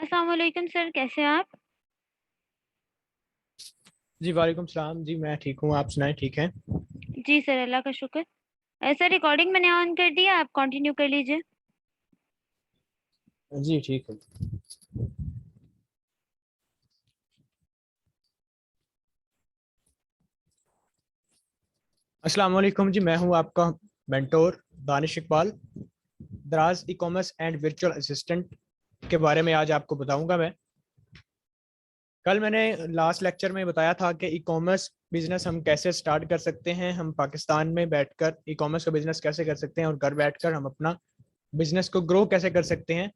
अस्सलाम वालेकुम सर, कैसे हैं आप? जी वालेकुम सलाम जी। मैं ठीक हूँ, आप सुनाएं, ठीक हैं? जी सर, अल्लाह का शुक्र। सर रिकॉर्डिंग मैंने ऑन कर दिया, आप कंटिन्यू कर लीजिए। जी ठीक है। अस्सलाम वालेकुम जी, मैं हूँ आपका मेंटोर दानिश इकबाल। दराज e commerce and virtual assistant के बारे में आज आपको बताऊंगा मैं। कल मैंने लास्ट लेक्चर में बताया था कि ई कॉमर्स बिजनेस हम कैसे स्टार्ट कर सकते हैं। हम पाकिस्तान में बैठकर ई कॉमर्स का बिजनेस कैसे कर सकते हैं और घर बैठकर हम अपना बिजनेस को ग्रो कैसे कर सकते हैं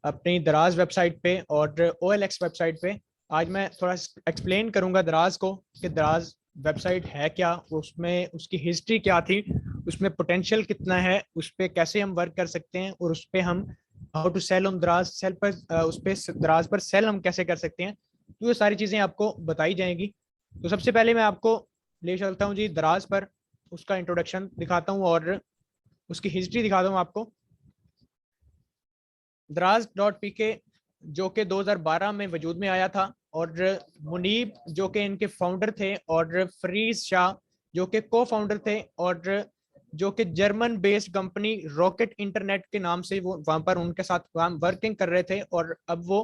अपनी दराज वेबसाइट पे और OLX वेबसाइट पे। आज मैं थोड़ा एक्सप्लेन करूंगा दराज को कि दराज वेबसाइट है क्या, उसमें उसकी हिस्ट्री क्या थी, उसमें पोटेंशियल कितना है, उस पर कैसे हम वर्क कर सकते हैं और उस पर हम हाउ टू सेल ऑन दराज सेल पर उस पर दराज पर सेल हम कैसे कर सकते हैं। तो ये सारी चीज़ें आपको बताई जाएंगी। तो सबसे पहले मैं आपको ले चलता हूँ जी दराज पर, उसका इंट्रोडक्शन दिखाता हूँ और उसकी हिस्ट्री दिखाता हूँ आपको। दराज डॉट पी के जो कि 2012 में वजूद में आया था और मुनीब जो कि इनके फाउंडर थे और फरीज शाह जो कि को फाउंडर थे और जो कि German based company rocket internet के नाम से वो वहां पर उनके साथ काम वर्किंग कर रहे थे और अब वो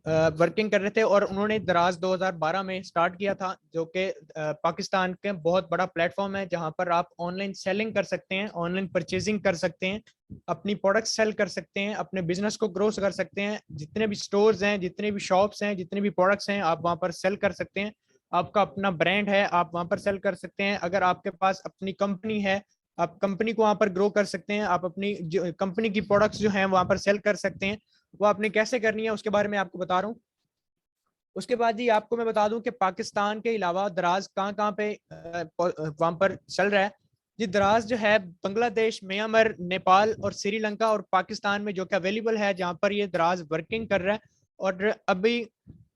वर्किंग कर रहे थे और उन्होंने दराज 2012 में स्टार्ट किया था जो कि पाकिस्तान के बहुत बड़ा प्लेटफॉर्म है जहां पर आप ऑनलाइन सेलिंग कर सकते हैं, ऑनलाइन परचेजिंग कर सकते हैं, अपनी प्रोडक्ट सेल कर सकते हैं, अपने बिजनेस को ग्रो कर सकते हैं। जितने भी स्टोर्स हैं, जितने भी शॉप्स हैं, जितने भी प्रोडक्ट्स हैं, आप वहां पर सेल कर सकते हैं। आपका अपना ब्रांड है, आप वहां पर सेल कर सकते हैं। अगर आपके पास अपनी कंपनी है, आप कंपनी को वहां पर ग्रो कर सकते हैं। आप अपनी कंपनी की प्रोडक्ट्स जो हैं वहां पर सेल कर सकते हैं। वो आपने कैसे करनी है उसके बारे में आपको बता रहा हूँ। उसके बाद जी आपको मैं बता दूं कि पाकिस्तान के अलावा दराज कहाँ कहाँ पे वहां पर चल रहा है। जी दराज जो है बांग्लादेश, म्यांमार, नेपाल और श्रीलंका और पाकिस्तान में जो कि अवेलेबल है, जहां पर ये दराज वर्किंग कर रहा है। और अभी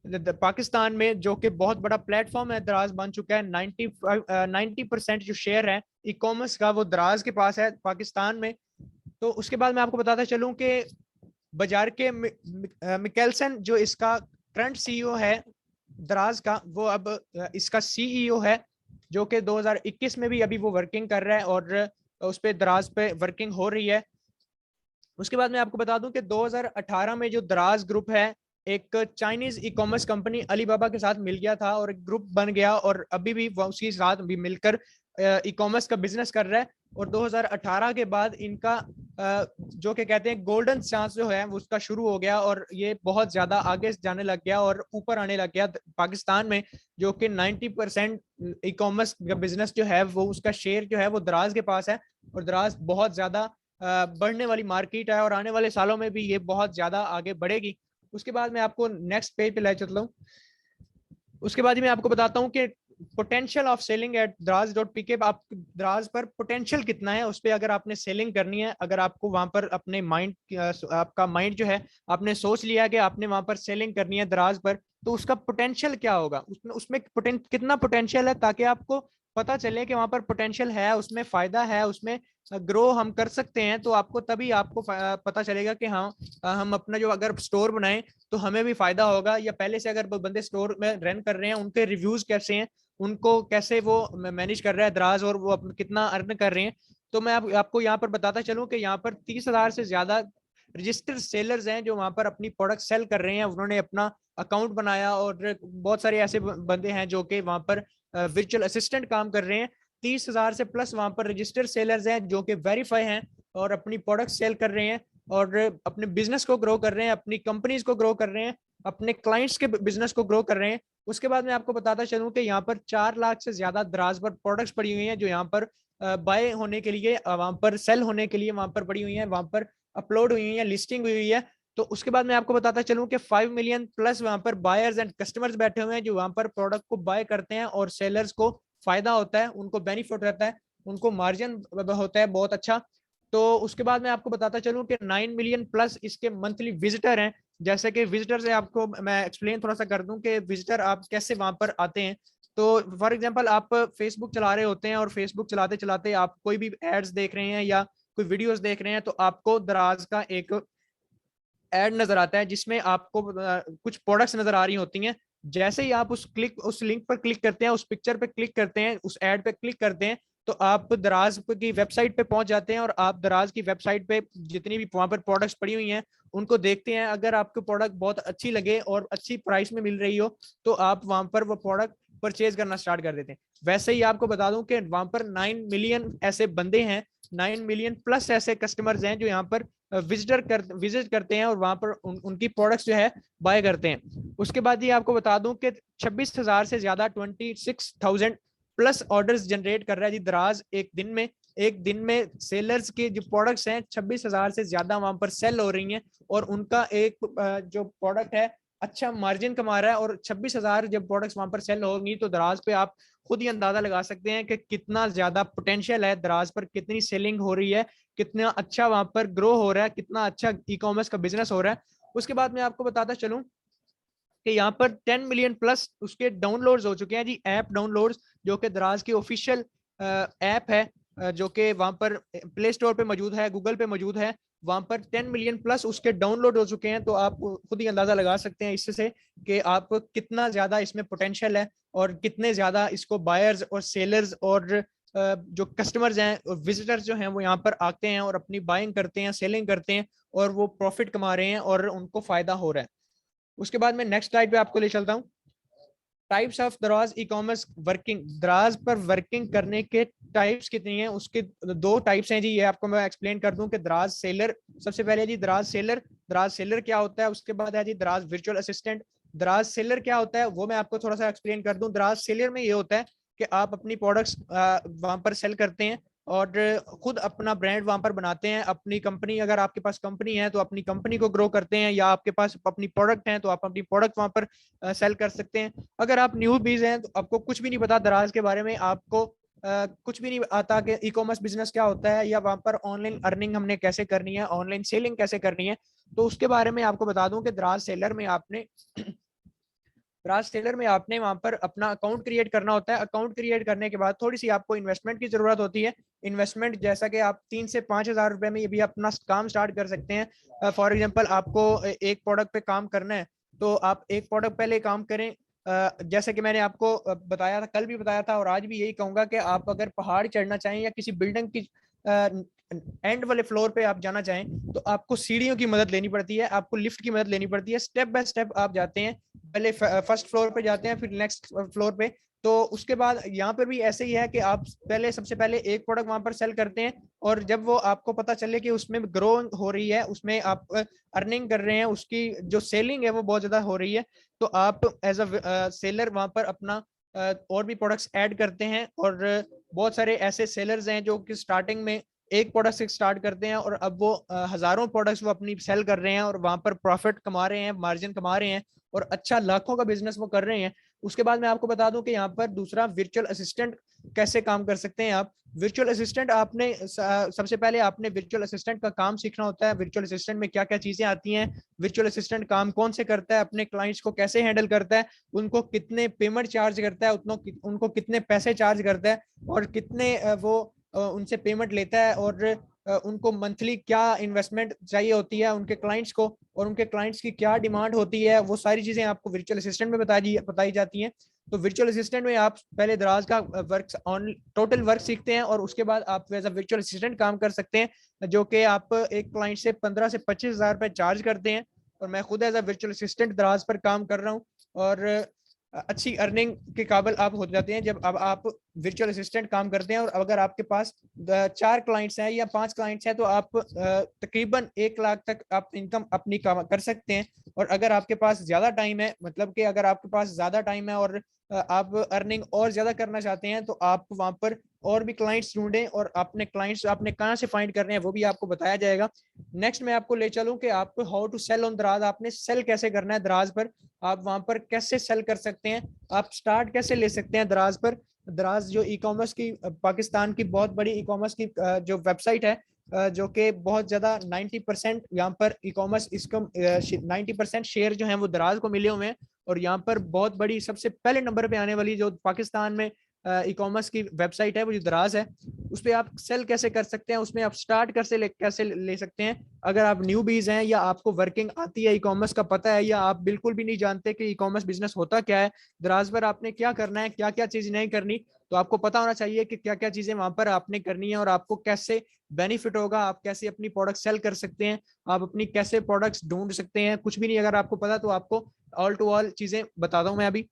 पाकिस्तान में जो कि बहुत बड़ा प्लेटफॉर्म है, दराज बन चुका है। 90% जो शेयर है ई कॉमर्स का वो दराज के पास है पाकिस्तान में। तो उसके बाद मैं आपको बताता चलूं कि बाजार के मिकेलसन जो इसका करंट सीईओ है दराज का, वो अब इसका सीईओ है जो कि 2021 में भी अभी वो वर्किंग कर रहा है और उस पर दराज पे वर्किंग हो रही है। उसके बाद मैं आपको बता दूं कि 2018 में जो दराज ग्रुप है एक Chinese e commerce company Alibaba के साथ मिल गया था और एक ग्रुप बन गया और अभी भी वो उसके साथ भी मिलकर ई कॉमर्स का बिजनेस कर रहा है। और 2018 के बाद इनका जो कि कहते हैं गोल्डन चांस जो है उसका शुरू हो गया और ये बहुत ज्यादा आगे जाने लग गया और ऊपर आने लग गया पाकिस्तान में, जो कि 90% ई कॉमर्स का बिजनेस जो है वो उसका शेयर जो है वो दराज के पास है। और दराज बहुत ज्यादा बढ़ने वाली मार्केट है और आने वाले सालों में भी ये बहुत ज्यादा आगे बढ़ेगी। उसके बाद मैं आपको नेक्स्ट पेज पे ले चलता हूँ। उसके बाद ही मैं आपको बताता हूँ कि पोटेंशियल ऑफ सेलिंग एट दराज डॉट पी के, आप दराज पर पोटेंशियल कितना है उस पर अगर आपने सेलिंग करनी है, अगर आपको वहां पर अपने माइंड आपका माइंड जो है आपने सोच लिया कि आपने वहां पर सेलिंग करनी है दराज पर, तो उसका पोटेंशियल क्या होगा, उसमें उसमें कितना पोटेंशियल है, ताकि आपको पता चले कि वहां पर पोटेंशियल है, उसमें फायदा है, उसमें ग्रो हम कर सकते हैं। तो आपको तभी आपको पता चलेगा कि हाँ हम अपना जो अगर स्टोर बनाएं तो हमें भी फायदा होगा, या पहले से अगर बंदे स्टोर में रन कर रहे हैं उनके रिव्यूज कैसे हैं, उनको कैसे वो मैनेज कर रहा है दराज और वो कितना अर्न कर रहे हैं। तो मैं आपको यहाँ पर बताता चलूं कि यहाँ पर 30,000 से ज्यादा रजिस्टर्ड सेलर्स हैं जो वहां पर अपनी प्रोडक्ट सेल कर रहे हैं। उन्होंने अपना अकाउंट बनाया और बहुत सारे ऐसे बंदे हैं जो कि वहां पर वर्चुअल असिस्टेंट काम कर रहे हैं। 30,000 से प्लस वहां पर रजिस्टर्ड सेलर्स हैं जो कि वेरीफाई हैं और अपनी प्रोडक्ट सेल कर रहे हैं और अपने बिजनेस को ग्रो कर रहे हैं, अपनी कंपनीज को ग्रो कर रहे हैं, अपने क्लाइंट्स के बिजनेस को ग्रो कर रहे हैं। उसके बाद मैं आपको बताता चलूं कि यहाँ पर 4 लाख से ज्यादा दराज पर प्रोडक्ट्स पड़ी हुई हैं जो यहाँ पर बाय होने के लिए, वहां पर सेल होने के लिए वहां पर पड़ी हुई है, वहां पर अपलोड हुई है, लिस्टिंग हुई है। तो उसके बाद मैं आपको बताता चलूं कि 5 मिलियन प्लस वहां पर बायर्स एंड कस्टमर्स बैठे हुए हैं जो वहां पर प्रोडक्ट को बाय करते हैं और सेलर्स को फायदा होता है, उनको बेनिफिट रहता है, उनको मार्जिन होता है बहुत अच्छा। तो उसके बाद मैं आपको बताता चलूं कि 9 मिलियन प्लस इसके मंथली विजिटर हैं। जैसे कि विजिटर से आपको मैं एक्सप्लेन थोड़ा सा कर दूं कि विजिटर आप कैसे वहां पर आते हैं। तो फॉर एग्जांपल आप फेसबुक चला रहे होते हैं और फेसबुक चलाते चलाते आप कोई भी एड्स देख रहे हैं या कोई वीडियोस देख रहे हैं, तो आपको दराज का एक ऐड नजर आता है जिसमें आपको कुछ प्रोडक्ट्स नजर आ रही होती हैं। जैसे ही आप उस लिंक पर क्लिक करते हैं, उस पिक्चर पे क्लिक करते हैं, उस ऐड पे क्लिक करते हैं, तो आप दराज की वेबसाइट पे पहुंच जाते हैं और आप दराज की वेबसाइट पे जितनी भी वहां पर प्रोडक्ट्स पड़ी हुई हैं उनको देखते हैं। अगर आपको प्रोडक्ट बहुत अच्छी लगे और अच्छी प्राइस में मिल रही हो तो आप वहां पर वो प्रोडक्ट परचेज करना स्टार्ट कर देते हैं। वैसे ही आपको बता दूं कि वहां पर 9 मिलियन ऐसे बंदे हैं, 9 मिलियन प्लस ऐसे कस्टमर्स हैं जो यहाँ पर विजिट करते हैं और वहां पर उनकी प्रोडक्ट्स जो है बाय करते हैं। उसके बाद ये आपको बता दूं कि 26,000 से ज्यादा 26,000 प्लस ऑर्डर्स जनरेट कर रहा है जी दराज एक दिन में सेलर्स के जो प्रोडक्ट्स हैं 26,000 से ज्यादा वहां पर सेल हो रही हैं और उनका एक जो प्रोडक्ट है अच्छा मार्जिन कमा रहा है। और 26,000 जब प्रोडक्ट्स वहां पर सेल होंगी तो दराज पे आप खुद ही अंदाजा लगा सकते हैं कि कितना ज्यादा पोटेंशियल है दराज पर, कितनी सेलिंग हो रही है, कितना अच्छा वहां पर ग्रो हो रहा है, कितना अच्छा ई कॉमर्स का बिजनेस हो रहा है। उसके बाद मैं आपको बताता चलूं कि यहाँ पर 10 मिलियन प्लस उसके डाउनलोड्स हो चुके हैं जी, ऐप डाउनलोड्स, जो कि दराज की ऑफिशियल ऐप है, जो कि वहां पर प्ले स्टोर पे मौजूद है, गूगल पे मौजूद है। वहां पर 10 मिलियन प्लस उसके डाउनलोड हो चुके हैं। तो आप खुद ही अंदाजा लगा सकते हैं इससे कि आप कितना ज्यादा इसमें पोटेंशियल है और कितने ज्यादा इसको बायर्स और सेलर्स और जो कस्टमर्स हैं, विजिटर्स जो हैं वो यहाँ पर आते हैं और अपनी बाइंग करते हैं, सेलिंग करते हैं और वो प्रॉफिट कमा रहे हैं और उनको फायदा हो रहा है। उसके बाद मैं नेक्स्ट स्लाइड पे आपको ले चलता हूँ। टाइप्स ऑफ दराज ई कॉमर्स वर्किंग, दराज पर वर्किंग करने के टाइप्स कितनी हैं, उसके दो टाइप्स हैं जी, ये आपको मैं एक्सप्लेन कर दूं कि दराज सेलर, सबसे पहले जी दराज सेलर क्या होता है, उसके बाद है जी दराज वर्चुअल असिस्टेंट। दराज सेलर क्या होता है वो मैं आपको थोड़ा सा एक्सप्लेन कर दूं। दराज सेलर में ये होता है कि आप अपनी प्रोडक्ट्स वहां पर सेल करते हैं और खुद अपना ब्रांड वहां पर बनाते हैं। अपनी कंपनी, अगर आपके पास कंपनी है तो अपनी कंपनी को ग्रो करते हैं, या आपके पास अपनी प्रोडक्ट है तो आप अपनी प्रोडक्ट वहां पर सेल कर सकते हैं। अगर आप न्यू बीज हैं तो आपको कुछ भी नहीं पता दराज के बारे में, आपको कुछ भी नहीं आता कि ई कॉमर्स बिजनेस क्या होता है या वहां पर ऑनलाइन अर्निंग हमने कैसे करनी है, ऑनलाइन सेलिंग कैसे करनी है, तो उसके बारे में आपको बता दूं कि दराज सेलर में आपने वहां पर अपना अकाउंट क्रिएट करना होता है। अकाउंट क्रिएट करने के बाद थोड़ी सी आपको इन्वेस्टमेंट की जरूरत होती है। इन्वेस्टमेंट जैसा कि आप 3 से 5 हज़ार रुपए में ये भी अपना काम स्टार्ट कर सकते हैं। फॉर एग्जांपल आपको एक प्रोडक्ट पे काम करना है तो आप एक प्रोडक्ट पहले काम करें। जैसे कि मैंने आपको बताया था, कल भी बताया था और आज भी यही कहूंगा कि आप अगर पहाड़ चढ़ना चाहें या किसी बिल्डिंग की एंड वाले फ्लोर पे आप जाना चाहें तो आपको सीढ़ियों की मदद लेनी पड़ती है, आपको लिफ्ट की मदद लेनी पड़ती है। स्टेप बाय स्टेप आप जाते हैं, पहले फर्स्ट फ्लोर पे जाते हैं, फिर नेक्स्ट फ्लोर पे। तो उसके बाद यहाँ पर भी ऐसे ही है कि आप सबसे पहले एक प्रोडक्ट वहां पर सेल करते हैं और जब वो आपको पता चले कि उसमें ग्रो हो रही है, उसमें आप अर्निंग कर रहे हैं, उसकी जो सेलिंग है वो बहुत ज्यादा हो रही है, तो आप एज अ सेलर वहां पर अपना और भी प्रोडक्ट्स ऐड करते हैं। और बहुत सारे ऐसे सेलर्स हैं जो कि स्टार्टिंग में एक प्रोडक्ट से स्टार्ट करते हैं और अब वो हजारों प्रोडक्ट्स वो अपनी सेल कर रहे हैं और वहां पर प्रॉफिट कमा रहे हैं, मार्जिन कमा रहे हैं और अच्छा लाखों का बिजनेस वो कर रहे हैं। उसके बाद मैं आपको बता दूं कि यहाँ पर दूसरा वर्चुअल असिस्टेंट कैसे काम कर सकते हैं आप। वर्चुअल असिस्टेंट आपने सबसे पहले आपने वर्चुअल असिस्टेंट का काम सीखना होता है। वर्चुअल असिस्टेंट में क्या क्या चीजें आती हैं, वर्चुअल असिस्टेंट काम कौन से करता है, अपने क्लाइंट्स को कैसे हैंडल करता है, उनको कितने पेमेंट चार्ज करता है, उनको कितने पैसे चार्ज करता है और कितने वो उनसे पेमेंट लेता है, और उनको मंथली क्या इन्वेस्टमेंट चाहिए होती है उनके क्लाइंट्स को, और उनके क्लाइंट्स की क्या डिमांड होती है, वो सारी चीजें आपको वर्चुअल असिस्टेंट में बताई जाती हैं। तो वर्चुअल असिस्टेंट में आप पहले दराज का वर्क ऑन टोटल वर्क सीखते हैं और उसके बाद आप एज अ वर्चुअल असिस्टेंट काम कर सकते हैं, जो कि आप एक क्लाइंट से 15 से 25 हज़ार रुपए चार्ज करते हैं। और मैं खुद एज अ वर्चुअल असिस्टेंट दराज पर काम कर रहा हूँ और अच्छी अर्निंग के काबिल आप हो जाते हैं जब अब आप वर्चुअल असिस्टेंट काम करते हैं। और अगर आपके पास 4 क्लाइंट्स हैं या 5 क्लाइंट्स हैं तो आप तकरीबन 1 लाख तक आप इनकम अपनी कर सकते हैं। और अगर आपके पास ज्यादा टाइम है, मतलब कि अगर आपके पास ज्यादा टाइम है और आप अर्निंग और ज्यादा करना चाहते हैं तो आप वहां पर और भी क्लाइंट्स ढूंढें, और अपने क्लाइंट्स आपने कहाँ से फाइंड करने हैं वो भी आपको बताया जाएगा। नेक्स्ट मैं आपको ले चलूं कि आपको हाउ टू सेल ऑन दराज, आपने सेल कैसे करना है दराज पर, आप वहां पर कैसे सेल कर सकते हैं, आप स्टार्ट कैसे ले सकते हैं दराज पर। दराज जो ई कॉमर्स की पाकिस्तान की बहुत बड़ी ई कॉमर्स की जो वेबसाइट है, जो कि बहुत ज्यादा 90% यहाँ पर ई कॉमर्स इसको 90% शेयर जो है वो दराज को मिले हुए हैं। और यहाँ पर बहुत बड़ी सबसे पहले नंबर पे आने वाली जो पाकिस्तान में ई कॉमर्स की वेबसाइट है, वो जो दराज है, उस पर आप सेल कैसे कर सकते हैं, उसमें आप स्टार्ट कैसे ले सकते हैं। अगर आप न्यू बीज हैं या आपको वर्किंग आती है, ई कॉमर्स का पता है, या आप बिल्कुल भी नहीं जानते कि ई कॉमर्स बिजनेस होता क्या है, दराज पर आपने क्या करना है, क्या क्या चीज नहीं करनी, तो आपको पता होना चाहिए कि क्या क्या चीजें वहां पर आपने करनी है और आपको कैसे बेनिफिट होगा, आप कैसे अपनी प्रोडक्ट सेल कर सकते हैं, आप अपनी कैसे प्रोडक्ट्स ढूंढ सकते हैं। कुछ भी नहीं अगर आपको पता, तो आपको ऑल टू ऑल चीजें बताता हूं मैं अभी।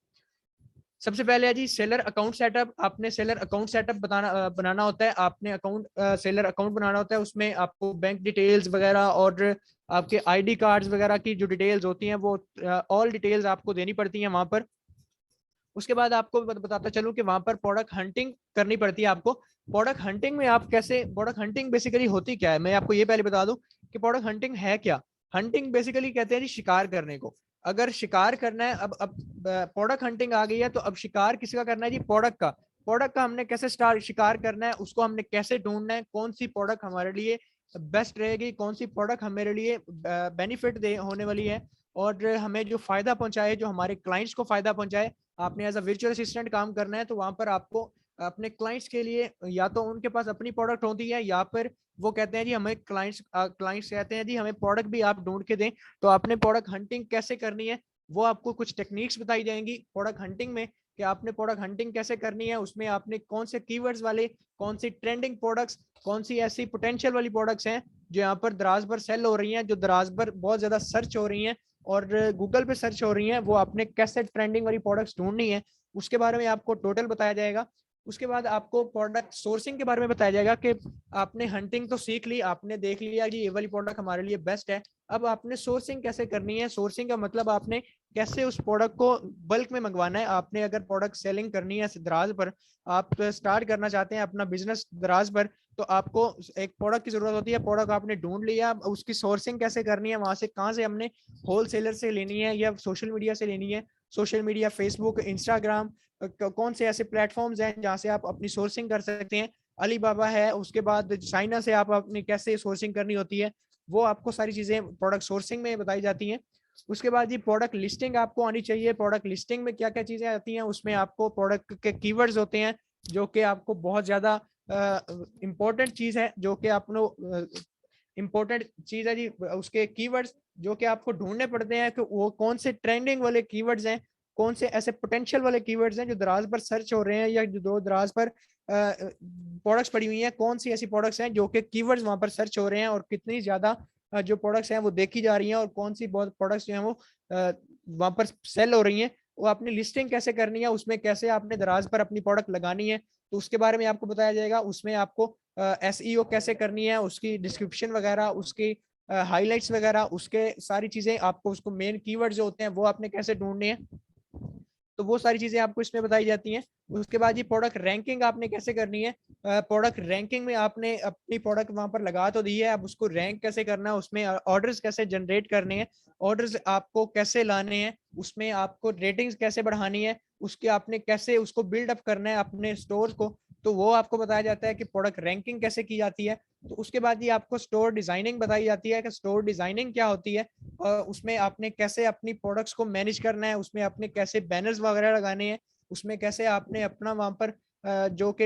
सबसे पहले है जी सेलर अकाउंट सेटअप। आपने सेलर अकाउंट सेटअप बनाना होता है, आपने सेलर अकाउंट बनाना होता है। उसमें आपको बैंक डिटेल्स वगैरह और आपके आईडी कार्ड्स वगैरह की जो डिटेल्स होती हैं, वो ऑल डिटेल्स आपको देनी पड़ती हैं वहां पर। उसके बाद आपको बताता चलूं कि वहां पर प्रोडक्ट हंटिंग करनी पड़ती है आपको। प्रोडक्ट हंटिंग में आप कैसे, प्रोडक्ट हंटिंग बेसिकली होती क्या है, मैं आपको ये पहले बता दूं कि प्रोडक्ट हंटिंग है क्या। हंटिंग बेसिकली कहते हैं जी शिकार करने को। अगर शिकार करना है, अब प्रोडक्ट हंटिंग आ गई है, तो अब शिकार किसका करना है जी, प्रोडक्ट का। प्रोडक्ट का हमने कैसे स्टार्ट शिकार करना है, उसको हमने कैसे ढूंढना है, कौन सी प्रोडक्ट हमारे लिए बेस्ट रहेगी, कौन सी प्रोडक्ट हमारे लिए बेनिफिट दे होने वाली है, और हमें जो फायदा पहुंचाए, जो हमारे क्लाइंट्स को फायदा पहुंचाए। आपने एज अ वर्चुअल असिस्टेंट काम करना है, तो वहां पर आपको अपने क्लाइंट्स के लिए, या तो उनके पास अपनी प्रोडक्ट होती है, या फिर वो कहते हैं जी हमें क्लाइंट्स कहते हैं जी हमें प्रोडक्ट भी आप ढूंढ के दें। तो आपने प्रोडक्ट हंटिंग कैसे करनी है, वो आपको कुछ टेक्निक्स बताई जाएंगी प्रोडक्ट हंटिंग में, कि आपने प्रोडक्ट हंटिंग कैसे करनी है। उसमें आपने कौन से कीवर्ड्स वाले, कौन सी ट्रेंडिंग प्रोडक्ट्स, कौन सी ऐसी पोटेंशियल वाली प्रोडक्ट्स हैं जो यहाँ पर दराज पर सेल हो रही हैं, जो दराज पर बहुत ज्यादा सर्च हो रही हैं और गूगल पे सर्च हो रही हैं, वो आपने कैसे ट्रेंडिंग वाली प्रोडक्ट्स ढूंढनी है, उसके बारे में आपको टोटल बताया जाएगा। उसके बाद आपको प्रोडक्ट सोर्सिंग के बारे में बताया जाएगा कि आपने हंटिंग तो सीख ली, आपने देख लिया कि ये वाली प्रोडक्ट हमारे लिए बेस्ट है, अब आपने सोर्सिंग कैसे करनी है। सोर्सिंग का मतलब आपने कैसे उस प्रोडक्ट को बल्क में मंगवाना है। आपने अगर प्रोडक्ट सेलिंग करनी है दराज पर, आप स्टार्ट करना चाहते हैं अपना बिजनेस दराज पर, तो आपको एक प्रोडक्ट की जरूरत होती है। प्रोडक्ट आपने ढूंढ लिया, उसकी सोर्सिंग कैसे करनी है, वहां से कहाँ से हमने होलसेलर से लेनी है या सोशल मीडिया से लेनी है। सोशल मीडिया, फेसबुक, इंस्टाग्राम, कौन से ऐसे प्लेटफॉर्म्स हैं जहाँ से आप अपनी सोर्सिंग कर सकते हैं। अली बाबा है, उसके बाद चाइना से आप अपनी कैसे सोर्सिंग करनी होती है, वो आपको सारी चीजें प्रोडक्ट सोर्सिंग में बताई जाती हैं। उसके बाद ये प्रोडक्ट लिस्टिंग आपको आनी चाहिए। प्रोडक्ट लिस्टिंग में क्या क्या चीजें आती हैं, उसमें आपको प्रोडक्ट के कीवर्ड्स होते हैं जो कि आपको बहुत ज्यादा इम्पोर्टेंट चीज है, जो कि आपको इंपॉर्टेंट चीज है जी। उसके कीवर्ड्स जो कि आपको ढूंढने पड़ते हैं कि वो कौन से ट्रेंडिंग वाले कीवर्ड्स हैं, कौन से ऐसे पोटेंशियल वाले कीवर्ड्स हैं जो दराज पर सर्च हो रहे हैं, या जो दराज पर प्रोडक्ट्स पड़ी हुई हैं, कौन सी ऐसी प्रोडक्ट्स हैं जो कि कीवर्ड्स वहां पर सर्च हो रहे हैं, और कितनी ज्यादा जो प्रोडक्ट्स हैं वो देखी जा रही हैं, और कौन सी बहुत प्रोडक्ट्स जो हैं वो वहां पर सेल हो रही हैं। वो अपनी लिस्टिंग कैसे करनी है, उसमें कैसे आपने दराज पर अपनी प्रोडक्ट लगानी है, तो उसके बारे में आपको बताया जाएगा। उसमें आपको एसईओ कैसे करनी है, उसकी डिस्क्रिप्शन वगैरह, उसकी हाइलाइट्स वगैरह, उसके सारी चीजें आपको, उसको मेन कीवर्ड जो होते हैं वो आपने कैसे ढूंढने हैं, तो वो सारी चीजें आपको इसमें बताई जाती हैं। उसके बाद ये प्रोडक्ट रैंकिंग आपने कैसे करनी है। प्रोडक्ट रैंकिंग में आपने अपनी प्रोडक्ट वहां पर लगा तो दी है, अब उसको रैंक कैसे करना है, उसमें ऑर्डर्स कैसे जनरेट करने हैं, ऑर्डर्स आपको कैसे लाने हैं, उसमें आपको रेटिंग्स कैसे बढ़ानी है, उसके आपने कैसे उसको बिल्डअप करना है अपने स्टोर को, तो वो आपको बताया जाता है कि प्रोडक्ट रैंकिंग कैसे की जाती है। तो उसके बाद ये आपको स्टोर डिजाइनिंग बताई जाती है कि स्टोर डिजाइनिंग क्या होती है, उसमें आपने कैसे अपनी प्रोडक्ट्स को मैनेज करना है, उसमें आपने कैसे बैनर्स वगैरह लगाने हैं, उसमें कैसे आपने अपना वहां पर जो कि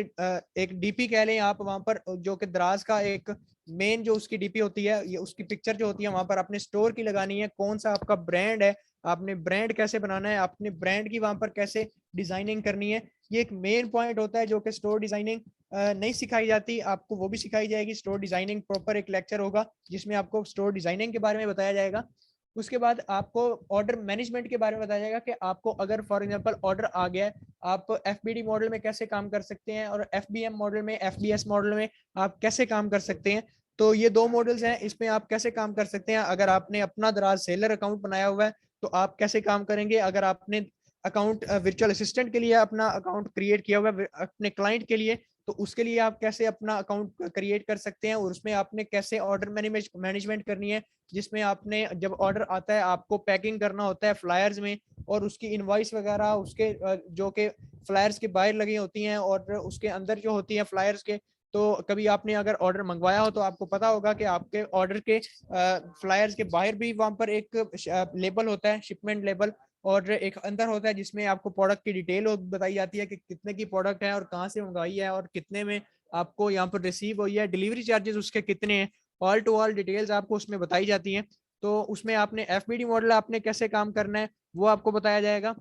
एक डीपी कह लें आप, वहां पर जो कि दराज का एक मेन जो उसकी डीपी होती है, ये उसकी पिक्चर जो होती है वहां पर अपने स्टोर की लगानी है, कौन सा आपका ब्रांड है, आपने ब्रांड कैसे बनाना है, अपने ब्रांड की वहां पर कैसे डिजाइनिंग करनी है। ये एक मेन पॉइंट होता है जो कि स्टोर डिजाइनिंग नहीं सिखाई जाती, आपको वो भी सिखाई जाएगी। स्टोर डिजाइनिंग प्रॉपर एक लेक्चर होगा जिसमें आपको स्टोर डिजाइनिंग के बारे में बताया जाएगा। उसके बाद आपको ऑर्डर मैनेजमेंट के बारे में बताया जाएगा कि आपको अगर फॉर एग्जांपल ऑर्डर आ गया है, आप एफबीडी मॉडल में कैसे काम कर सकते हैं, और एफबीएम मॉडल में, एफबीएस मॉडल में आप कैसे काम कर सकते हैं। तो ये दो मॉडल्स हैं, इसमें आप कैसे काम कर सकते हैं। अगर आपने अपना दराज सेलर अकाउंट बनाया हुआ है तो आप कैसे काम करेंगे। अगर आपने अकाउंट वर्चुअल असिस्टेंट के लिए अपना अकाउंट क्रिएट किया हुआ है अपने क्लाइंट के लिए, तो उसके लिए आप कैसे अपना अकाउंट क्रिएट कर सकते हैं, और उसमें आपने कैसे ऑर्डर मैनेजमेंट करनी है, जिसमें आपने जब ऑर्डर आता है आपको पैकिंग करना होता है फ्लायर्स में, और उसकी इनवॉइस वगैरह, उसके जो कि फ्लायर्स के बाहर लगी होती हैं और उसके अंदर जो होती हैं फ्लायर्स के। तो कभी आपने अगर ऑर्डर मंगवाया हो तो आपको पता होगा कि आपके ऑर्डर के फ्लायर्स के बाहर भी वहां पर एक लेबल होता है, शिपमेंट लेबल, और एक अंदर होता है जिसमें आपको प्रोडक्ट की डिटेल बताई जाती है कि कितने की प्रोडक्ट है और कहाँ से मंगाई है और कितने में आपको यहाँ पर रिसीव हुई है, डिलीवरी चार्जेस उसके कितने हैं, ऑल टू ऑल डिटेल्स आपको उसमें बताई जाती हैं। तो उसमें आपने एफबीडी मॉडल आपने कैसे काम करना है वो आपको बताया जाएगा।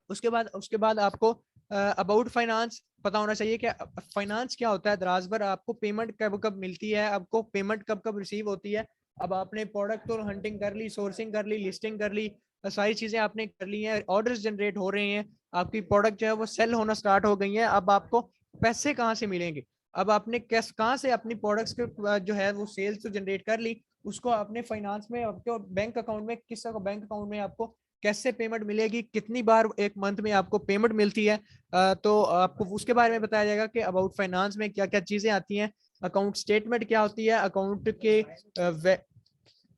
उसके बाद आपको अबाउट फाइनेंस पता होना चाहिए कि फाइनेंस क्या होता है, दराज पर आपको पेमेंट कब कब मिलती है, आपको पेमेंट कब कब रिसीव होती है। अब आपने प्रोडक्ट तो हंटिंग कर ली, सोर्सिंग कर ली, लिस्टिंग कर ली, सारी चीजें आपने कर ली हैं, ऑर्डर्स जनरेट हो रहे हैं, आपकी प्रोडक्ट जो है वो सेल होना स्टार्ट हो गई है। अब आपको पैसे कहाँ से मिलेंगे? अब आपने कैस कहाँ से अपनी प्रोडक्ट्स के जो है वो सेल्स तो जनरेट कर ली, उसको आपने फाइनेंस में आपके बैंक अकाउंट में, किस बैंक अकाउंट में आपको कैसे पेमेंट मिलेगी, कितनी बार एक मंथ में आपको पेमेंट मिलती है, तो आपको उसके बारे में बताया जाएगा कि अबाउट फाइनेंस में क्या क्या चीजें आती हैं, अकाउंट स्टेटमेंट क्या होती है, अकाउंट के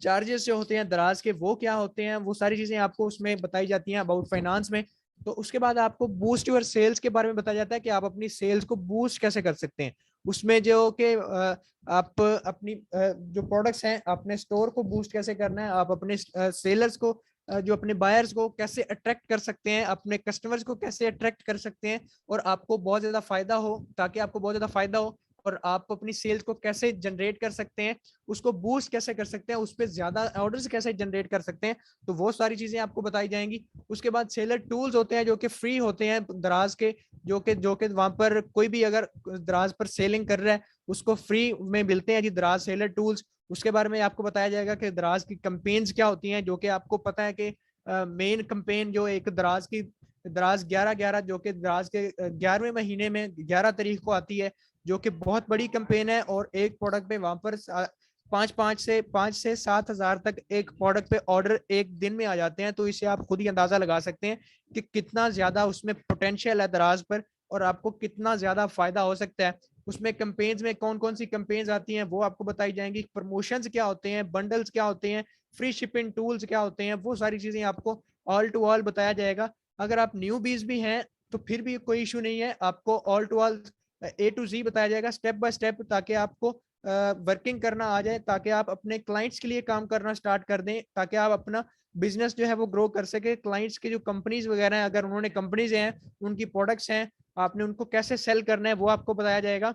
चार्जेस जो होते हैं दराज के वो क्या होते हैं, वो सारी चीजें आपको उसमें बताई जाती हैं अबाउट फाइनेंस में। तो उसके बाद आपको बूस्ट योर सेल्स के बारे में बताया जाता है कि आप अपनी सेल्स को बूस्ट कैसे कर सकते हैं। उसमें जो कि आप अपनी जो प्रोडक्ट्स हैं अपने स्टोर को बूस्ट कैसे करना है, आप अपने सेलर्स को जो अपने बायर्स को कैसे अट्रैक्ट कर सकते हैं, अपने कस्टमर्स को कैसे अट्रैक्ट कर सकते हैं और आपको बहुत ज्यादा फायदा हो, ताकि आपको बहुत ज्यादा फायदा हो और आप अपनी सेल्स को कैसे जनरेट कर सकते हैं, उसको बूस्ट कैसे कर सकते हैं, उस पर ज्यादा ऑर्डर्स कैसे जनरेट कर सकते हैं। तो वो सारी चीजें आपको बताई जाएंगी। उसके बाद सेलर टूल्स होते हैं जो कि फ्री होते हैं दराज के, जो कि वहां पर कोई भी अगर दराज पर सेलिंग कर रहा है उसको फ्री में मिलते हैं जी दराज सेलर टूल्स। उसके बारे में आपको बताया जाएगा कि दराज की कंपेन्स क्या होती हैं, जो कि आपको पता है कि मेन कंपेन जो एक दराज 11/11 जो कि दराज के 11वें महीने में 11 तारीख को आती है, जो कि बहुत बड़ी कंपेन है और एक प्रोडक्ट पे वहां पर 5 से 7 हजार तक एक प्रोडक्ट पे ऑर्डर एक दिन में आ जाते हैं। तो इसे आप खुद ही अंदाजा लगा सकते हैं कि कितना ज्यादा उसमें पोटेंशियल है दराज पर और आपको कितना ज्यादा फायदा हो सकता है। उसमें कंपेन्स में कौन कौन सी कंपेन्स आती हैं वो आपको बताई जाएंगी, प्रमोशंस क्या होते हैं, बंडल्स क्या होते हैं, फ्री शिपिंग टूल्स क्या होते हैं, वो सारी चीजें आपको ऑल टू ऑल बताया जाएगा। अगर आप न्यू बीज भी हैं तो फिर भी कोई इशू नहीं है, आपको all to all A to Z बताया जाएगा स्टेप बाय स्टेप, ताकि आपको वर्किंग करना आ जाए, ताकि आप अपने क्लाइंट्स के लिए काम करना स्टार्ट कर दें, ताकि आप अपना बिजनेस जो है वो ग्रो कर सके। क्लाइंट्स की जो कंपनीज वगैरह हैं, अगर उन्होंने कंपनीज हैं, उनकी प्रोडक्ट्स हैं, आपने उनको कैसे सेल करना है वो आपको बताया जाएगा।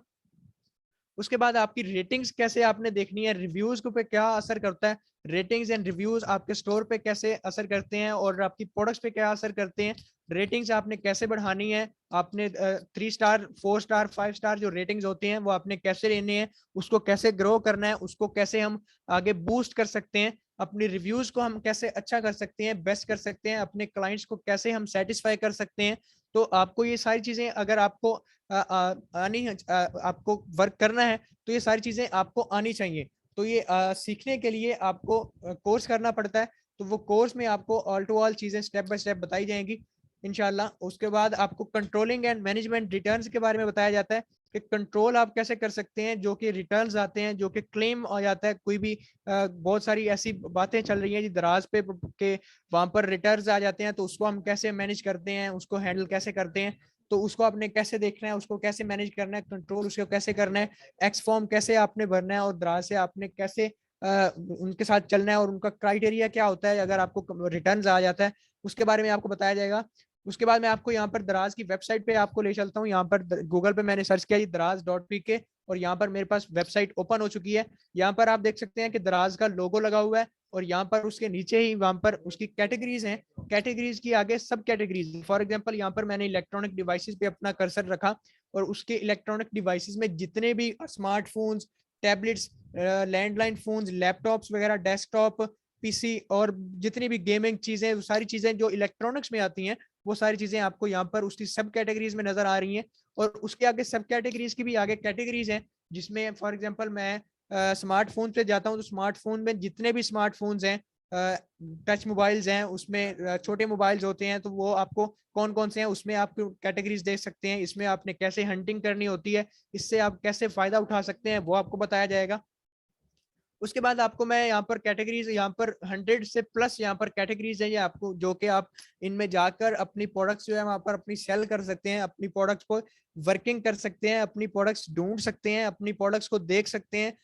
उसके बाद आपकी रेटिंग्स कैसे आपने देखनी है, रिव्यूज पे क्या असर करता है, रेटिंग्स एंड रिव्यूज आपके स्टोर पे कैसे असर करते हैं और आपकी प्रोडक्ट्स पे क्या असर करते हैं। रेटिंग्स आपने कैसे बढ़ानी है, आपने 3 स्टार 4 स्टार 5 स्टार जो रेटिंग्स होती हैं वो आपने कैसे लेने हैं, उसको कैसे ग्रो करना है, उसको कैसे हम आगे बूस्ट कर सकते हैं, अपनी रिव्यूज को हम कैसे अच्छा कर सकते हैं, बेस्ट कर सकते हैं, अपने क्लाइंट्स को कैसे हम सेटिस्फाई कर सकते हैं। तो आपको ये सारी चीजें अगर आपको आनी है, आपको वर्क करना है तो ये सारी चीजें आपको आनी चाहिए। तो ये सीखने के लिए आपको कोर्स करना पड़ता है, तो वो कोर्स में आपको ऑल टू ऑल चीजें स्टेप बाय स्टेप बताई जाएंगी इंशाल्लाह। उसके बाद आपको कंट्रोलिंग एंड मैनेजमेंट रिटर्न्स के बारे में बताया जाता है कि कंट्रोल आप कैसे कर सकते हैं जो कि रिटर्न्स आते हैं, जो कि क्लेम आ जाता है, कोई भी बहुत सारी ऐसी बातें चल रही हैं जी दराज पे के वहां पर रिटर्न्स आ जाते हैं, तो उसको हम कैसे मैनेज करते हैं, उसको हैंडल कैसे करते हैं, तो उसको आपने कैसे देखना है, उसको कैसे मैनेज करना है, कंट्रोल उसको कैसे करना है, एक्स फॉर्म कैसे आपने भरना है और दराज से आपने कैसे उनके साथ चलना है और उनका क्राइटेरिया क्या होता है अगर आपको रिटर्न्स आ जाता है, उसके बारे में आपको बताया जाएगा। उसके बाद मैं आपको यहाँ पर दराज की वेबसाइट पे आपको ले चलता हूँ। यहाँ पर गूगल पे मैंने सर्च किया दराज.pk और यहाँ पर मेरे पास वेबसाइट ओपन हो चुकी है। यहाँ पर आप देख सकते हैं कि दराज का लोगो लगा हुआ है और यहाँ पर उसके नीचे ही वहां पर उसकी कैटेगरीज हैं, कैटेगरीज की आगे सब कैटेगरीज। फॉर एग्जांपल यहाँ पर मैंने इलेक्ट्रॉनिक डिवाइसेस पे अपना कर्सर रखा और उसके इलेक्ट्रॉनिक डिवाइसेस में जितने भी smartphones, tablets, landline phones, laptops वगैरह, डेस्कटॉप पीसी और जितनी भी गेमिंग चीजें, सारी चीजें जो इलेक्ट्रॉनिक्स में आती हैं वो सारी चीजें आपको यहाँ पर उसकी सब कैटेगरीज में नजर आ रही हैं। और उसके आगे सब कैटेगरीज की भी आगे कैटेगरीज हैं, जिसमें फॉर एग्जांपल मैं स्मार्टफोन पे जाता हूँ तो स्मार्टफोन में जितने भी स्मार्टफोन्स हैं, टच मोबाइल्स हैं, उसमें छोटे मोबाइल्स होते हैं, तो वो आपको कौन कौन से हैं उसमें आप कैटेगरीज देख सकते हैं। इसमें आपने कैसे हंटिंग करनी होती है, इससे आप कैसे फायदा उठा सकते हैं वो आपको बताया जाएगा। उसके बाद आपको मैं यहाँ पर कैटेगरीज, यहाँ पर 100 से प्लस यहाँ पर कैटेगरीज है ये आपको, जो कि आप इनमें जाकर अपनी प्रोडक्ट्स जो है वहाँ पर अपनी सेल कर सकते हैं, अपनी प्रोडक्ट्स को वर्किंग कर सकते हैं, अपनी प्रोडक्ट्स ढूंढ सकते हैं, अपनी प्रोडक्ट्स को देख सकते हैं।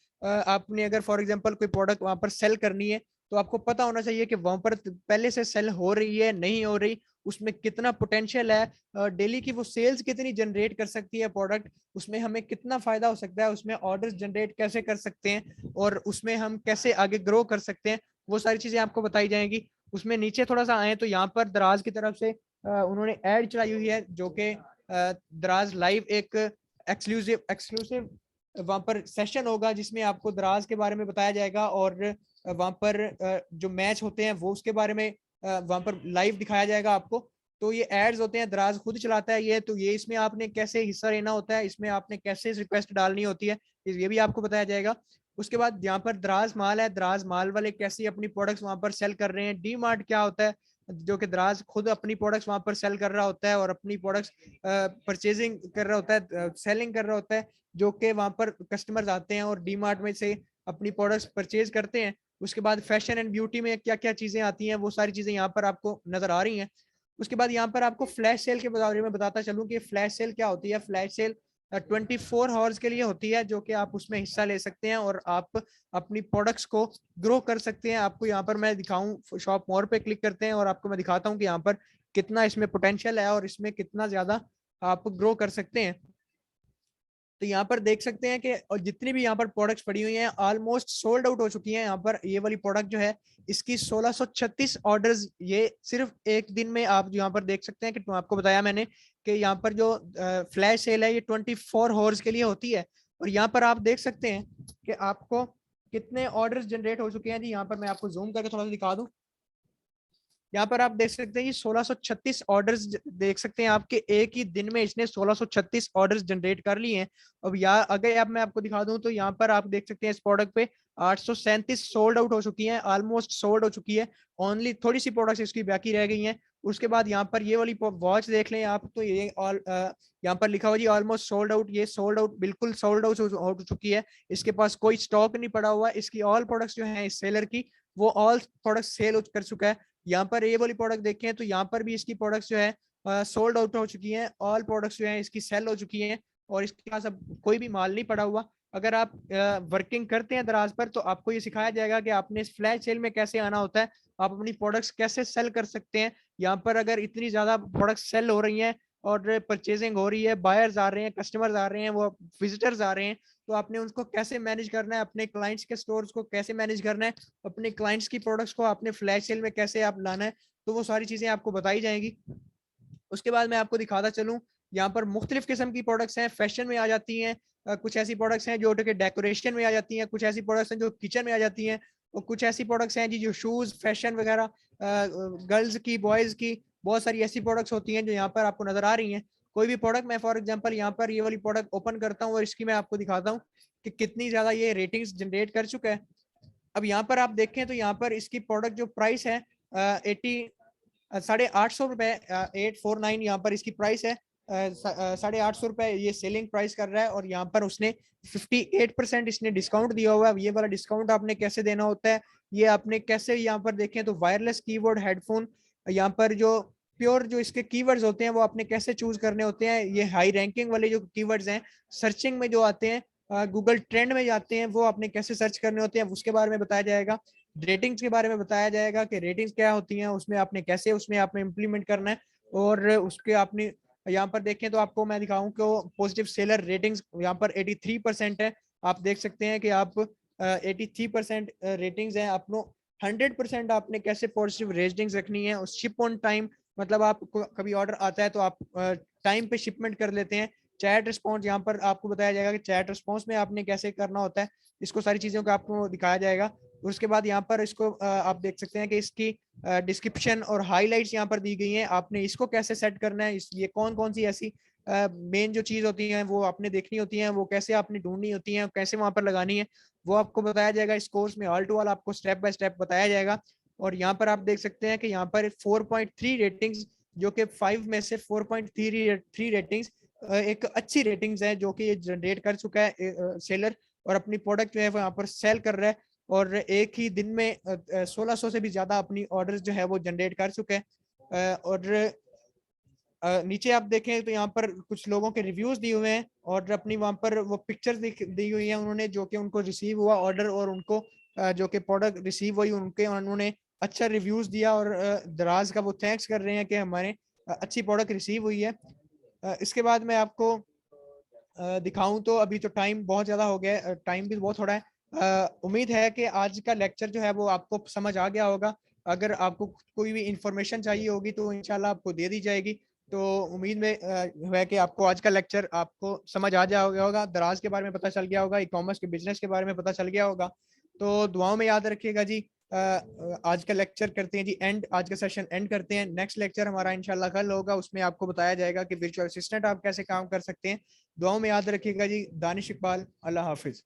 आपने अगर फॉर एग्जांपल कोई प्रोडक्ट वहाँ पर सेल करनी है तो आपको पता होना चाहिए कि वहां पर पहले से सेल हो रही है नहीं हो रही, उसमें कितना पोटेंशियल है, डेली की वो सेल्स कितनी जनरेट कर सकती है प्रोडक्ट, उसमें हमें कितना फायदा हो सकता है, उसमें ऑर्डर्स जनरेट कैसे कर सकते हैं और उसमें हम कैसे आगे ग्रो कर सकते हैं, वो सारी चीजें आपको बताई जाएंगी। उसमें नीचे थोड़ा सा आए तो यहाँ पर दराज की तरफ से उन्होंने एड चलाई हुई है, जो कि दराज लाइव एक एक्सक्लूसिव एक्सक्लूसिव वहां पर सेशन होगा जिसमें आपको दराज के बारे में बताया जाएगा और वहां पर जो मैच होते हैं वो उसके बारे में वहां पर लाइव दिखाया जाएगा आपको। तो ये एड्स होते हैं, दराज खुद चलाता है ये, तो ये इसमें आपने कैसे हिस्सा लेना होता है, इसमें आपने कैसे रिक्वेस्ट डालनी होती है, ये भी आपको बताया जाएगा। उसके बाद यहाँ पर दराज माल है, दराज माल वाले कैसे अपनी प्रोडक्ट्स वहां पर सेल कर रहे हैं। डी मार्ट क्या होता है, जो कि दराज खुद अपनी प्रोडक्ट्स वहां पर सेल कर रहा होता है और अपनी प्रोडक्ट्स परचेजिंग कर रहा होता है, सेलिंग कर रहा होता है, जो कि वहां पर कस्टमर्स आते हैं और डी मार्ट में से अपनी प्रोडक्ट्स परचेज करते हैं। उसके बाद फैशन एंड ब्यूटी में क्या क्या चीजें आती हैं, वो सारी चीजें यहाँ पर आपको नजर आ रही हैं। उसके बाद यहाँ पर आपको फ्लैश सेल के बारे में बताता चलूँ कि फ्लैश सेल क्या होती है। फ्लैश सेल 24 आवर्स के लिए होती है, जो कि आप उसमें हिस्सा ले सकते हैं और आप अपनी प्रोडक्ट्स को ग्रो कर सकते हैं। आपको यहाँ पर मैं दिखाऊं, शॉप मोर पे क्लिक करते हैं और आपको मैं दिखाता हूँ कि यहाँ पर कितना इसमें पोटेंशियल है और इसमें कितना ज्यादा आप ग्रो कर सकते हैं। तो यहाँ पर देख सकते हैं कि और जितनी भी यहाँ पर प्रोडक्ट्स पड़ी हुई हैं ऑलमोस्ट सोल्ड आउट हो चुकी हैं। यहाँ पर ये वाली प्रोडक्ट जो है इसकी 1636 ऑर्डर्स ये सिर्फ एक दिन में आप यहाँ पर देख सकते हैं कि आपको बताया मैंने कि यहाँ पर जो फ्लैश सेल है ये 24 आवर्स के लिए होती है। और यहाँ पर आप देख सकते हैं कि आपको कितने ऑर्डर्स जनरेट हो चुके हैं जी। यहाँ पर मैं आपको जूम करके थोड़ा सा दिखा दूं। यहाँ पर आप देख सकते हैं ये 1636 ऑर्डर्स देख सकते हैं आपके एक ही दिन में इसने 1636 ऑर्डर्स जनरेट कर लिए हैं। अब यहाँ अगर अब मैं आपको दिखा दूं तो यहाँ पर आप देख सकते हैं इस प्रोडक्ट पे 837 सोल्ड आउट हो चुकी हैं, ऑलमोस्ट सोल्ड हो चुकी है। ओनली थोड़ी सी प्रोडक्ट्स इसकी बाकी रह गई हैं। उसके बाद यहाँ पर ये वाली वॉच देख लें आप, तो ये ऑल यहाँ पर लिखा हुआ जी ऑलमोस्ट सोल्ड आउट, ये सोल्ड आउट बिल्कुल सोल्ड आउट हो चुकी है। इसके पास कोई स्टॉक नहीं पड़ा हुआ। इसकी ऑल प्रोडक्ट्स जो है इस सेलर की वो ऑल प्रोडक्ट सेल कर चुका है। यहाँ पर ये वाली प्रोडक्ट देखें तो यहाँ पर भी इसकी प्रोडक्ट्स जो है सोल्ड आउट हो चुकी हैं, ऑल प्रोडक्ट्स जो है इसकी सेल हो चुकी हैं और इसके पास अब कोई भी माल नहीं पड़ा हुआ। अगर आप वर्किंग करते हैं दराज पर तो आपको ये सिखाया जाएगा कि आपने इस फ्लैश सेल में कैसे आना होता है, आप अपनी प्रोडक्ट्स कैसे सेल कर सकते हैं। यहाँ पर अगर इतनी ज्यादा प्रोडक्ट्स सेल हो रही हैं और परचेजिंग हो रही है, बायर्स आ रहे हैं, कस्टमर्स आ रहे हैं, वो विजिटर्स आ रहे हैं, तो आपने उनको कैसे मैनेज करना है, अपने क्लाइंट्स के स्टोर्स को कैसे मैनेज करना है, अपने क्लाइंट्स की प्रोडक्ट्स को आपने फ्लैश सेल में कैसे आप लाना है, तो वो सारी चीजें आपको बताई जाएंगी। उसके बाद मैं आपको दिखाता चलूँ, यहाँ पर मुख्तलिफ किस्म की प्रोडक्ट्स हैं, फैशन में आ जाती हैं, कुछ ऐसी प्रोडक्ट्स हैं जो डेकोरेशन में आ जाती हैं, कुछ ऐसी प्रोडक्ट्स हैं जो किचन में आ जाती हैं, और कुछ ऐसी प्रोडक्ट्स हैं जी जो शूज फैशन वगैरह गर्ल्स की बॉयज की बहुत सारी ऐसी प्रोडक्ट्स होती हैं जो यहाँ पर आपको नजर आ रही हैं। कोई भी प्रोडक्ट मैं फॉर एग्जांपल यहाँ पर ये वाली प्रोडक्ट ओपन करता हूँ और इसकी मैं आपको दिखाता हूँ कि कितनी ज्यादा ये रेटिंग्स जनरेट कर चुका है। अब यहाँ पर आप देखें तो यहाँ पर इसकी प्रोडक्ट जो प्राइस है 850 रुपए 849 यहाँ पर इसकी प्राइस है। 850 रुपए ये सेलिंग प्राइस कर रहा है और यहाँ पर उसने 58% इसने डिस्काउंट दिया हुआ है। ये वाला डिस्काउंट आपने कैसे देना होता है, ये आपने कैसे यहाँ पर देखें तो वायरलेस कीबोर्ड हेडफोन, यहाँ पर जो प्योर जो इसके कीवर्ड्स होते हैं वो आपने कैसे चूज करने होते हैं। ये हाई रैंकिंग वाले जो कीवर्ड्स हैं सर्चिंग में जो आते हैं, गूगल ट्रेंड में जाते हैं, वो आपने कैसे सर्च करने होते हैं उसके बारे में बताया जाएगा। रेटिंग्स के बारे में बताया जाएगा कि रेटिंग्स क्या होती हैं, उसमें आपने कैसे उसमें आपने इम्प्लीमेंट करना है। और उसके आपने यहाँ पर देखें तो आपको मैं दिखाऊं कि पॉजिटिव सेलर रेटिंग्स यहाँ पर 83% है। आप देख सकते हैं कि आप 83% रेटिंग्स हैं। अपनो 100% आपने कैसे पॉजिटिव रेटिंग्स रखनी है। उस शिप ऑन टाइम, मतलब आप कभी ऑर्डर आता है तो आप टाइम पे शिपमेंट कर लेते हैं। चैट रिस्पॉन्स यहाँ पर आपको बताया जाएगा कि चैट रिस्पॉन्स में आपने कैसे करना होता है, इसको सारी चीजों को आपको दिखाया जाएगा। उसके बाद यहाँ पर इसको आप देख सकते हैं कि इसकी डिस्क्रिप्शन और हाइलाइट्स यहाँ पर दी गई हैं, आपने इसको कैसे सेट करना है। ये कौन कौन सी ऐसी मेन जो चीज होती हैं वो आपने देखनी होती हैं, वो कैसे आपने ढूंढनी होती हैं, कैसे वहां पर लगानी है, वो आपको बताया जाएगा। इस कोर्स में ऑल टू ऑल आपको स्टेप बाय स्टेप बताया जाएगा। और यहाँ पर आप देख सकते हैं कि यहाँ पर 4.3 रेटिंग्स, जो कि 5 में से 4.3 रेटिंग्स एक अच्छी रेटिंग्स है जो कि ये जनरेट कर चुका है सेलर, और अपनी प्रोडक्ट जो है वो यहाँ पर सेल कर रहा है और एक ही दिन में 1600 से भी ज्यादा अपनी ऑर्डर जो है वो जनरेट कर चुके हैं। और नीचे आप देखें तो यहाँ पर कुछ लोगों के रिव्यूज दिए हुए हैं और अपनी वहां पर वो पिक्चर्स दी हुई हैं उन्होंने, जो कि उनको रिसीव हुआ ऑर्डर और उनको जो कि प्रोडक्ट रिसीव हुई उनके उन्होंने अच्छा रिव्यूज दिया और दराज का वो थैंक्स कर रहे हैं कि हमारे अच्छी प्रोडक्ट रिसीव हुई है। इसके बाद मैं आपको दिखाऊं तो अभी तो टाइम बहुत ज़्यादा हो गया है, टाइम भी बहुत थोड़ा है। उम्मीद है कि आज का लेक्चर जो है वो आपको समझ आ गया होगा। अगर आपको कोई भी इंफॉर्मेशन चाहिए होगी तो इंशाल्लाह आपको दे दी जाएगी। तो उम्मीद में है कि आपको आज का लेक्चर आपको समझ आ गया होगा, दराज के बारे में पता चल गया होगा, ई कॉमर्स के बिजनेस के बारे में पता चल गया होगा। तो दुआओं में याद रखिएगा जी। आज का लेक्चर करते हैं जी एंड, आज का सेशन एंड करते हैं। नेक्स्ट लेक्चर हमारा इंशाल्लाह कल होगा, उसमें आपको बताया जाएगा कि वर्चुअल असिस्टेंट आप कैसे काम कर सकते हैं। दुआओं में याद रखिएगा जी। दानिश इकबाल, अल्लाह हाफिज।